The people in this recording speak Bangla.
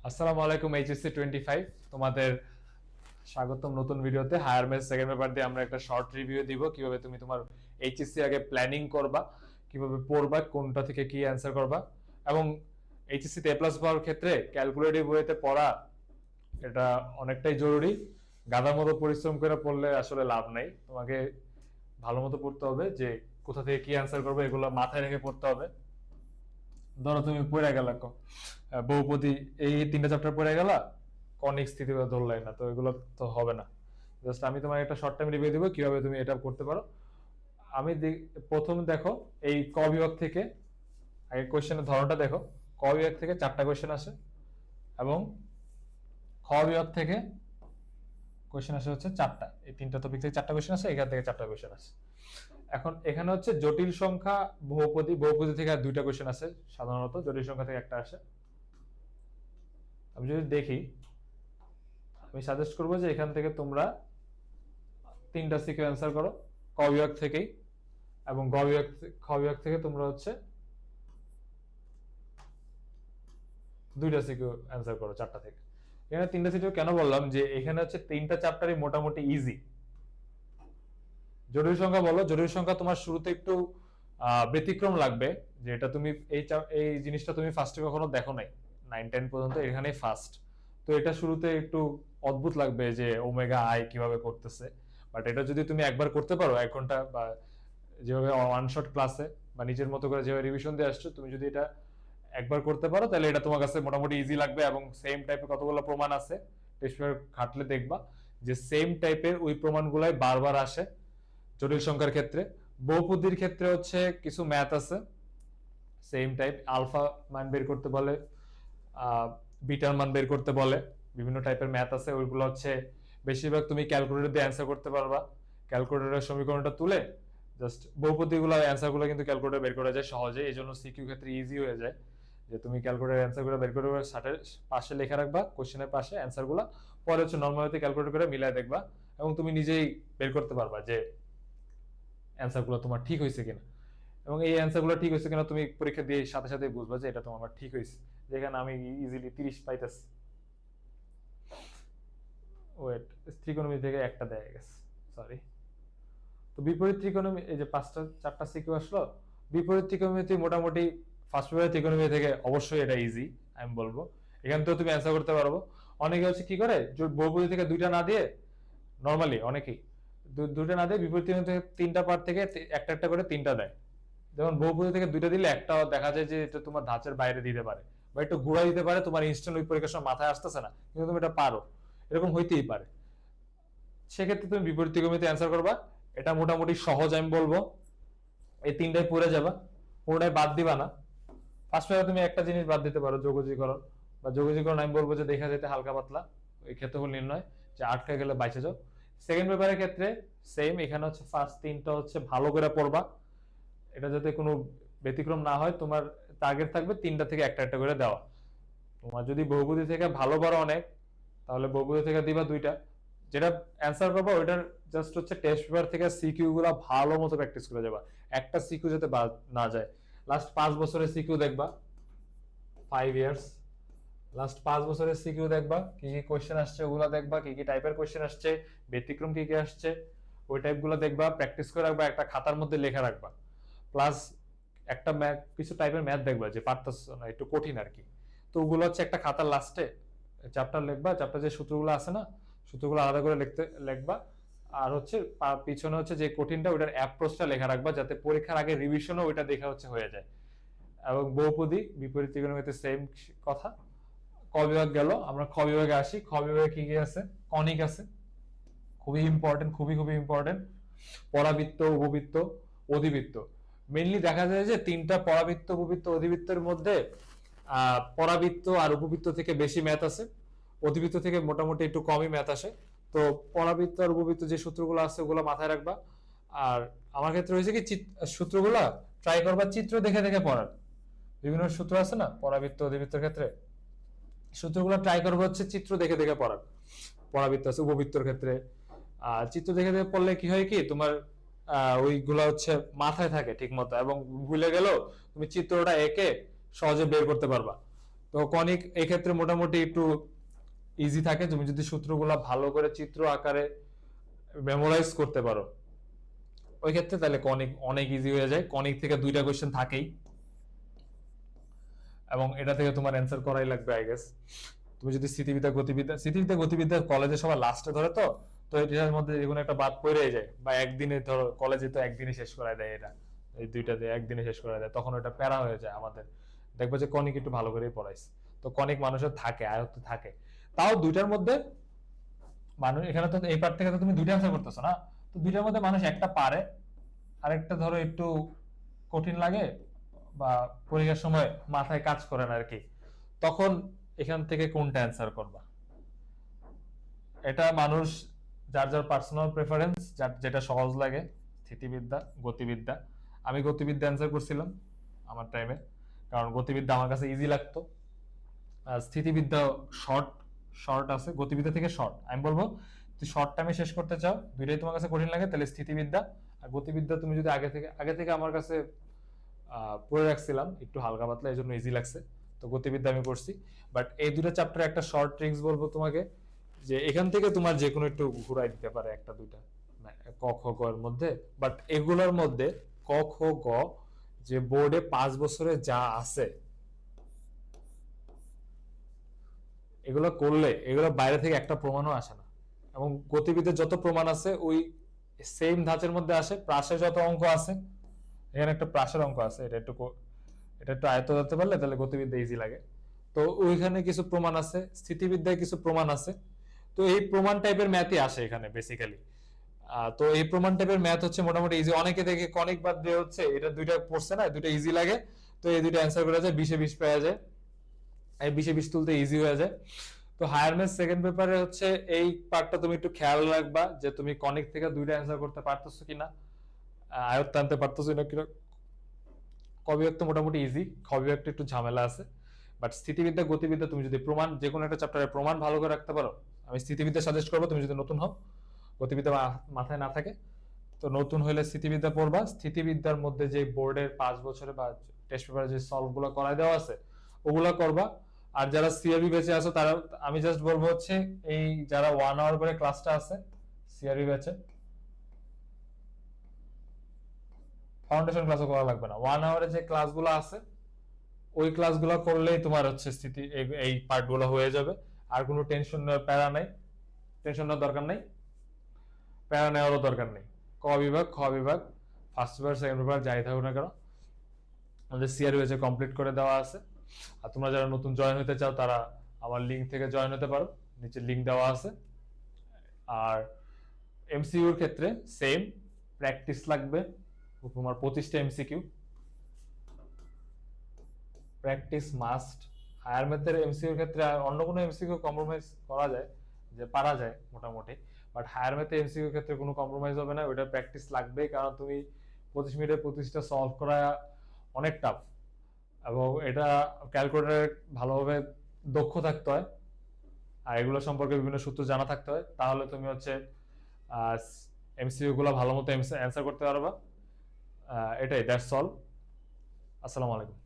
আসসালামু আলাইকুম এইচএসসি 25 তোমাদের স্বাগতম নতুন ভিডিওতে। হায়ার ম্যাথ সেকেন্ড পেপার দিয়ে আমরা একটা শর্ট রিভিউ দিব কিভাবে তুমি তোমার এইচএসসি আগে প্ল্যানিং করবা, কিভাবে পড়বা, কোনটা থেকে কি অ্যান্সার করবা, এবং এইচএসসি তে প্লাস পাওয়ার ক্ষেত্রে ক্যালকুলেটিভ ওয়েতে পড়া এটা অনেকটাই জরুরি। গাধার মতো পরিশ্রম করে পড়লে আসলে লাভ নাই, তোমাকে ভালো মতো পড়তে হবে যে কোথা থেকে কি অ্যান্সার করবে এগুলো মাথায় রেখে পড়তে হবে। ধরো তুমি পড়ে গেলা বহুপদী, এই তিনটা চ্যাপ্টার পড়ে গেলা, কনিক স্থিতি ধরলাই না, তো এগুলো তো হবে না। জাস্ট আমি তোমার একটা শর্ট টাইম রিভিউ দিব কিভাবে তুমি এটা করতে পারো। আমি প্রথম দেখো এই ক বিভাগ থেকে আগে কোয়েশ্চেনের ধরনটা দেখো। ক বিভাগ থেকে 4টা কোয়েশ্চেন আসে এবং খ বিভাগ থেকে কোয়েশ্চেন আসে হচ্ছে 4টা। এই তিনটা টপিক থেকে 4টা কোয়েশ্চেন আসে, এখান থেকে 4টা কোয়েশ্চেন আসে। এখন এখানে হচ্ছে জটিল সংখ্যা, বহুপদী, বহুপদী থেকে আর 2টা কোয়েশ্চেন আসে সাধারণত, জটিল সংখ্যা থেকে একটা আসে। আমি যদি দেখি, আমি সাজেস্ট করবো যে এখান থেকে তোমরা 3টা সিকিউ অ্যান্সার করো ক বিভাগ থেকেই, এবং খ বিভাগ থেকে তোমরা হচ্ছে 2টা সিকিউ অ্যান্সার করো 4টা থেকে। এখানে 3টা সিকিউ কেন বললাম যে এখানে হচ্ছে 3টা চ্যাপ্টারই মোটামুটি ইজি। জটিল সংখ্যা বলো, জটিল সংখ্যা তোমার শুরুতে একটু ব্যতিক্রম লাগবে, যে এটা তুমি এই জিনিসটা তুমি ফার্স্টে কখনো দেখো নাই, 9-10 পর্যন্ত এখানেই ফার্স্ট। তো এটা শুরুতে একটু অদ্ভুত লাগবে যে ওমেগা আই কিভাবে করতেছে, বাট এটা যদি তুমি একবার করতে পারো 1 ঘন্টা বা যেভাবে ওয়ান শট ক্লাসে বা নিজের মতো করে যেভাবে রিভিশন দিয়ে আসছো, তুমি যদি এটা একবার করতে পারো তাহলে এটা তোমার কাছে মোটামুটি ইজি লাগবে। এবং সেম টাইপের কতগুলো প্রমাণ আছে টেস্ট পেপার ঘাটলে দেখবা যে সেম টাইপের ওই প্রমাণগুলাই বারবার আসে জটিল সংখ্যার ক্ষেত্রে। বহুপদীর ক্ষেত্রে হচ্ছে কিছু ম্যাথ আছে সেম টাইপ, আলফা মান বের করতে বলে, বিটার মান বের করতে বলে, বিভিন্ন টাইপের ম্যাথ আছে, ওইগুলো হচ্ছে বেশিরভাগ তুমি ক্যালকুলেটর দিয়ে অ্যান্সার করতে পারবা। ক্যালকুলেটরের সমীকরণটা তুলে জাস্ট বহুপদীগুলো অ্যান্সারগুলো কিন্তু ক্যালকুলেটর বের করা যায় সহজে, এই জন্য সিকিউ ক্ষেত্রে ইজি হয়ে যায় যে তুমি ক্যালকুলেটর অ্যান্সারগুলো বের করে সাথে পাশে লেখা রাখবা, কোশ্চেনের পাশে অ্যান্সারগুলো, পরে হচ্ছে নর্মালিতে ক্যালকুলেটর করে মিলাই দেখবা এবং তুমি নিজেই বের করতে পারবা যে অ্যান্সারগুলো তোমার ঠিক হয়েছে কিনা। এবং এই অ্যান্সারগুলো ঠিক হয়েছে কিনা তুমি পরীক্ষা দিয়ে সাথে সাথে বুঝবা যে এটা তোমার ঠিক হয়েছে। যেখানে আমি ইজিলি 30 পাইতেছি, ওয়েট, ত্রিকোণমিতি থেকে একটা দেয়া গেছে, সরি। তো বিপরীত ত্রিকোণমিতি, এই যে 4টা সিকিউ আসলো, বিপরীত ত্রিকোণমিতি মোটামুটি ফার্স্ট পেপারের ত্রিকোণমিতি থেকে অবশ্যই এটা ইজি আমি বলবো, এখান থেকে তুমি অ্যান্সার করতে পারবো। অনেকে হচ্ছে কি করে, বহুপদী থেকে 2টা না দিয়ে, নর্মালি অনেকেই 2টা না দিয়ে বিপরীত ত্রিকোণ থেকে 3টা পার্ট থেকে একটা একটা করে 3টা দেয়। যেমন বহুপদী থেকে 2টা দিলে একটা দেখা যায় যে এটা তোমার ধাঁচের বাইরে দিতে পারে বা একটু ঘুরা দিতে পারে, তোমার ইনস্ট্যান্ট ওই পরীক্ষার সময় মাথায় আসতেছে না কিন্তু তুমি এটা পারো, এরকম হইতেই পারে। সেক্ষেত্রে তুমি বিপরীত ত্রিকোণমিতি অ্যান্সার করবা, এটা মোটামুটি সহজ আমি বলবো। এই 3টাই পড়ে যাবা, পুরোটাই বাদ দিবা না। ফার্স্ট পেপারে তুমি একটা জিনিস বাদ দিতে পারো, যোগজীকরণ, বা যোগজীকরণ আমি বলবো যে দেখা যেতে হালকা পাতলা, ওই ক্ষেত্রফল নির্ণয়, যে আটকা গেলে বাইচে যাও। সেকেন্ড পেপারের ক্ষেত্রে সেম, এখানে হচ্ছে ফার্স্ট 3টা হচ্ছে ভালো করে পড়বা, এটা যাতে কোনো ব্যতিক্রম না হয়। তোমার টার্গেট থাকবে 3টা থেকে একটা একটা করে দেওয়া। তোমার যদি বহুপদী থেকে ভালো পারো অনেক, তাহলে বহুপদী থেকে দিবা 2টা, যেটা অ্যান্সার করবা ওইটার জাস্ট হচ্ছে টেস্ট পেপার থেকে সিকিউ গুলা ভালো মতো প্র্যাকটিস করে যাবা, একটা সিকিউ যাতে বাদ না যায়। লাস্ট 5 বছরের সিকিউ দেখবা, 5 ইয়ার্স, লাস্ট 5 বছরের সিকিউ দেখবা, কি কি কোয়েশ্চেন আসছে ওগুলো দেখবা, কি কি টাইপের কোয়েশ্চেন আসছে, ব্যতিক্রম কি কি আসছে, ওই টাইপগুলো দেখবা, প্র্যাকটিস করে রাখবা, একটা খাতার মধ্যে লেখা রাখবা। প্লাস একটা ম্যাথ, কিছু টাইপের ম্যাথ দেখবা যে পারতেছো না, একটু কঠিন আর কি, তো ওগুলো হচ্ছে একটা খাতার লাস্টে চ্যাপ্টার লিখবা, চ্যাপ্টার যে সূত্রগুলো আছে না, সূত্রগুলো আলাদা করে লিখবা। আর হচ্ছে পিছনে হচ্ছে যে কঠিনটা ওইটার অ্যাপ্রোচটা লেখা রাখবা, যাতে পরীক্ষার আগে রিভিশনও ওইটা দেখা হচ্ছে হয়ে যায়। এবং বহুপদী বিপরীত ত্রিকোণমিতিতে সেম কথা। ক বিভাগ গেল, আমরা খ বিভাগে আসি। খ বিভাগে কি কি আছে, কনিক আছে, খুবই ইম্পর্টেন্ট, খুবই খুবই ইম্পর্টেন্ট। পরাবৃত্ত, উপবৃত্ত, অধিবৃত্ত। মেইনলি দেখা যায় যে 3টা পরাবৃত্ত, উপবৃত্ত, অধিবৃত্তের মধ্যে পরাবৃত্ত আর উপবৃত্ত থেকে বেশি ম্যাথ আছে, অধিবৃত্ত থেকে মোটামুটি একটু কমই ম্যাথ আসে। তো পরাবৃত্ত আর উপবৃত্ত যে সূত্রগুলো আছে ওগুলো মাথায় রাখবা। আর আমার ক্ষেত্রে হয়েছে কি, সূত্রগুলা ট্রাই করবা চিত্র দেখে দেখে পড়ার। বিভিন্ন সূত্র আছে না পরাবৃত্ত অধিবৃত্তের ক্ষেত্রে, সূত্রগুলো ট্রাই করবো হচ্ছে চিত্র দেখে দেখে পড়ার। পরাবৃত্ত আছে, উপবৃত্তর ক্ষেত্রে চিত্র দেখে দেখে পড়লে কি হয় কি, তোমার ওইগুলা হচ্ছে মাথায় থাকে ঠিক মতো, এবং ভুলে গেলেও তুমি চিত্রটা এঁকে সহজে বের করতে পারবা। তো কনিক এই ক্ষেত্রে মোটামুটি একটু ইজি থাকে, তুমি যদি সূত্রগুলা ভালো করে চিত্র আকারে মেমোরাইজ করতে পারো ওই ক্ষেত্রে, তাহলে কনিক অনেক ইজি হয়ে যায়। কনিক থেকে 2টা কোয়েশ্চেন থাকেই, এবং এটা থেকে তোমার অ্যান্সার করাই লাগবে আই গেস। তুমি যদি স্মৃতিবিদ্যা গতিবিদ্যা কলেজে সবাই লাস্টে ধরে, তো তো এটার মধ্যে যে কোনো একটা বাদ পড়ে যায়, বা একদিনে ধরো কলেজে তো একদিনে শেষ করায় দেয়, এটা এই দুইটাতে একদিনে শেষ করায় দেয়, তখন ওটা প্যারা হয়ে যায় আমাদের। দেখবো যে কনিক একটু ভালো করেই পড়াইছে, তো কনিক মানুষের থাকে, আয়ত্ত থাকে। তাও দুইটার মধ্যে মানুষ, এখানে তো এই পার্ট থেকে তো তুমি দুইটা অ্যান্সার করতেছো না, তো দুইটার মধ্যে মানুষ একটা পারে, আরেকটা ধরো একটু কঠিন লাগে, বা পরীক্ষার সময় মাথায় কাজ করে না আর কি, তখন এখান থেকে কোনটা অ্যান্সার করবা, এটা মানুষ যার যার পার্সোনাল প্রেফারেন্স, যার যেটা সহজ লাগে। স্থিতিবিদ্যা, গতিবিদ্যা, আমি গতিবিদ্যা অ্যান্সার করছিলাম আমার টাইমে, কারণ গতিবিদ্যা আমার কাছে ইজি লাগতো। আর স্থিতিবিদ্যা শর্ট শর্ট আছে, গতিবিদ্যা থেকে শর্ট। আমি বলবো তুই শর্ট টাইমে শেষ করতে চাও, দুইটাই তোমার কাছে কঠিন লাগে, তাহলে স্থিতিবিদ্যা। আর গতিবিদ্যা তুমি যদি আগে থেকে আমার কাছে পড়ে রাখছিলাম একটু হালকা পাতলা, এই জন্য ইজি লাগছে, তো গতিবিদ্যা আমি করছি। বাট এই দুটো চ্যাপ্টারে একটা শর্ট ট্রিক্স বলবো তোমাকে, যে এখান থেকে তোমার যে কোনো একটু ঘুরাই দিতে পারে একটা দুইটা, ক খ গ এর মধ্যে। বাট এগুলোর মধ্যে ক খ গ যে বোর্ডে 5 বছরে যা আছে, এগুলো করলে এগুলো বাইরে থেকে একটা প্রমাণও আসে না। এবং গতিবিদ্যার যত প্রমাণ আছে ওই সেম ধাঁচের মধ্যে আসে। প্রাসে যত অঙ্ক আছে, এখানে একটা প্রাসের অঙ্ক আছে, এটা একটু আয়ত্ত করতে পারলে তাহলে গতিবিদ্যা ইজি লাগে। তো ওইখানে কিছু প্রমাণ আছে, স্থিতিবিদ্যায় কিছু প্রমাণ আছে, তো এই প্রমাণ টাইপের ম্যাথই আসে এখানে বেসিক্যালি। তো এই প্রমাণ টাইপের ম্যাথ হচ্ছে মোটামুটি ইজি। অনেকে দেখে কনিক বাদ দিয়ে হচ্ছে এটা দুইটা পড়ছে না, দুইটা ইজি লাগে, তো এই দুইটা অ্যান্সার করা যায়, 20-20 পাওয়া যায়, এই 20-20 তুলতে ইজি হয়ে যায়। তো হায়ার ম্যাথ সেকেন্ড পেপারে হচ্ছে এই পার্টটা তুমি একটু খেয়াল রাখবা, যে তুমি কনিক থেকে দুইটা অ্যান্সার করতে পারতেছো কিনা, আয়ত্ত আনতে পারতেছো না কিনা। কবিবিভাগ মোটামুটি ইজি, খবিভাগটা একটু ঝামেলা আছে। বাট স্থিতিবিদ্যা গতিবিদ্যা তুমি যদি প্রমাণ, যে কোনো একটা চ্যাপ্টারে প্রমাণ ভালো করে রাখতে পারো, আমি স্থিতিবিদ্যা সাজেস্ট করবো, তুমি যদি নতুন হও, গতিবিদ্যা মাথায় না থাকে, তো নতুন হলে স্থিতিবিদ্যা পড়বা। স্থিতিবিদ্যার মধ্যে যে বোর্ডের 5 বছরে বা টেস্ট পেপারে যে সলভ গুলো করাই দেওয়া আছে ওগুলা করবা। আর যারা সিআরবি বেঁচে আছো তারা, আমি জাস্ট বলবো হচ্ছে এই যারা 1 আওয়ার করে ক্লাসটা আছে সিআরবি ব্যাচে, ফাউন্ডেশন ক্লাসও করা লাগবে না, 1 আওয়ারে যে ক্লাসগুলো আছে ওই ক্লাসগুলো করলেই তোমার হচ্ছে স্থিতি এই পার্টগুলো হয়ে যাবে। আর কোনো টেনশন নেওয়ার প্যারা নাই, টেনশন নেওয়ার দরকার নেই, প্যারা নেওয়ারও দরকার নেই। ক বিভাগ, খ বিভাগ, ফার্স্ট পেপার সেকেন্ড পেপার যাই থাকুক না কেন, আমাদের সিআরবি ব্যাচে কমপ্লিট করে দেওয়া আছে। আর তোমরা যারা নতুন জয়েন হতে চাও তারা আমার লিঙ্ক থেকে জয়েন হতে পারো, নিচে লিঙ্ক দেওয়া আছে। আর এমসিকিউর ক্ষেত্রে সেম, প্র্যাকটিস লাগবে। তোমার 25টা এমসিকিউ, প্র্যাকটিস মাস্ট। হায়ার ম্যাথের এমসিকিউর ক্ষেত্রে আর অন্য কোনো এমসিকিউ কম্প্রোমাইজ করা যায়, যে পারা যায় মোটামুটি, বাট হায়ার ম্যাথের এমসিকিউর ক্ষেত্রে কোনো কম্প্রোমাইজ হবে না, ওটা প্র্যাকটিস লাগবেই, কারণ তুমি 25 মিনিটে 25টা সলভ করা অনেক টাফ, এবং এটা ক্যালকুলেটরে ভালোভাবে দক্ষ থাকতে হয়, আর এগুলো সম্পর্কে বিভিন্ন সূত্র জানা থাকতে হয়, তাহলে তুমি হচ্ছে এমসিকিউ গুলো ভালো মতো অ্যান্সার করতে পারবা। এটাই, দ্যাটস অল। আসসালামু আলাইকুম।